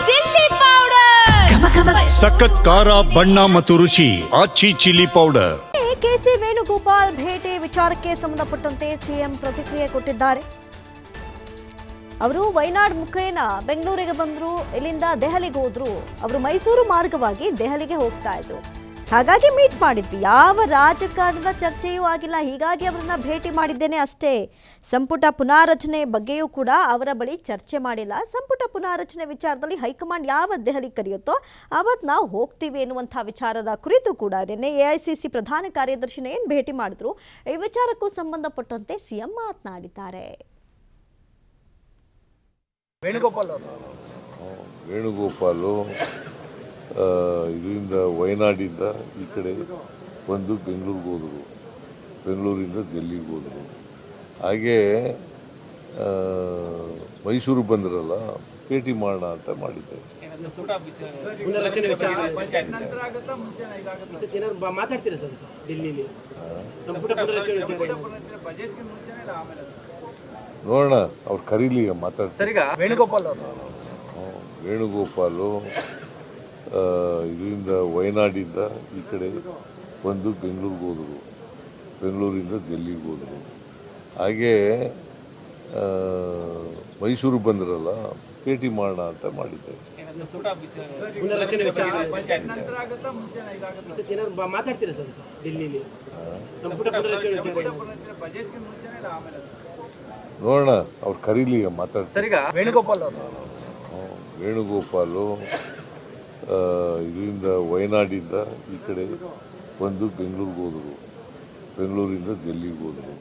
Chilli powder ಸಖತ್ ಖಾರ ಬಣ್ಣ ಮತ್ತು ರುಚಿ ಆಚಿ ಚಿಲ್ಲಿ ಪೌಡರ್. ಕೆಸಿ ವೇಣುಗೋಪಾಲ್ ಭೇಟಿ ವಿಚಾರಕ್ಕೆ ಸಂಬಂಧಪಟ್ಟಂತೆ ಸಿಎಂ ಪ್ರತಿಕ್ರಿಯೆ ಕೊಟ್ಟಿದ್ದಾರೆ. ಅವರು ವಯನಾಡ್ ಮುಖೇನ ಬೆಂಗಳೂರಿಗೆ ಬಂದ್ರು, ಇಲ್ಲಿಂದ ದೆಹಲಿಗೆ ಹೋದ್ರು. ಅವರು ಮೈಸೂರು ಮಾರ್ಗವಾಗಿ ದೆಹಲಿಗೆ ಹೋಗ್ತಾ ಇದ್ರು. ಹಾಗಾಗಿ ಮೀಟ್ ಮಾಡಿದ್ವಿ. ಯಾವ ರಾಜಕಾರಣದ ಚರ್ಚೆಯೂ ಆಗಿಲ್ಲ, ಹೀಗಾಗಿ ಅವರನ್ನ ಭೇಟಿ ಮಾಡಿದ್ದೇನೆ ಅಷ್ಟೇ. ಸಂಪುಟ ಪುನಾರಚನೆ ಬಗ್ಗೆಯೂ ಕೂಡ ಅವರ ಬಳಿ ಚರ್ಚೆ ಮಾಡಿಲ್ಲ. ಸಂಪುಟ ಪುನಾರಚನೆ ವಿಚಾರದಲ್ಲಿ ಹೈಕಮಾಂಡ್ ಯಾವ ದೆಹಲಿ ಕರೆಯುತ್ತೋ ಅವತ್ತು ನಾವು ಹೋಗ್ತೀವಿ ಎನ್ನುವಂಥ ವಿಚಾರದ ಕುರಿತು ಕೂಡ ನಿನ್ನೆ ಎಐಸಿಸಿ ಪ್ರಧಾನ ಕಾರ್ಯದರ್ಶಿನ ಏನು ಭೇಟಿ ಮಾಡಿದ್ರು, ಈ ವಿಚಾರಕ್ಕೂ ಸಂಬಂಧಪಟ್ಟಂತೆ ಸಿಎಂ ಮಾತನಾಡಿದ್ದಾರೆ. ವೇಣುಗೋಪಾಲು ಇದರಿಂದ ವಯನಾಡಿಂದ ಈ ಕಡೆ ಬಂದು ಬೆಂಗಳೂರಿಗೆ ಹೋದರು, ಬೆಂಗಳೂರಿಂದ ಡೆಲ್ಲಿಗೆ ಹೋದರು. ಹಾಗೆ ಮೈಸೂರು ಬಂದ್ರಲ್ಲ, ಭೇಟಿ ಮಾಡೋಣ ಅಂತ ಮಾಡಿದ್ದೆ. ನೋಡೋಣ, ಅವ್ರು ಕರೀಲಿ ಮಾತಾಡ್ತಾರೆ. ವೇಣುಗೋಪಾಲು ಇದರಿಂದ ವಯನಾಡಿಂದ ಈ ಕಡೆ ಬಂದು ಬೆಂಗಳೂರಿಗೆ ಹೋದರು, ಬೆಂಗಳೂರಿಂದ ಡೆಲ್ಲಿಗೆ ಹೋದರು. ಹಾಗೆ ಮೈಸೂರು ಬಂದ್ರಲ್ಲ, ಭೇಟಿ ಮಾಡೋಣ ಅಂತ ಮಾಡಿದ್ದೆ. ನೋಡೋಣ, ಅವ್ರು ಕರೀಲಿ ಮಾತಾಡ್ತಾರೆ. ವೇಣುಗೋಪಾಲು ಇದರಿಂದ ವಯನಾಡಿಂದ ಈ ಕಡೆ ಬಂದು ಬೆಂಗಳೂರಿಗೆ ಹೋದರು, ಬೆಂಗಳೂರಿಂದ ಡೆಲ್ಲಿಗೆ ಹೋದರು.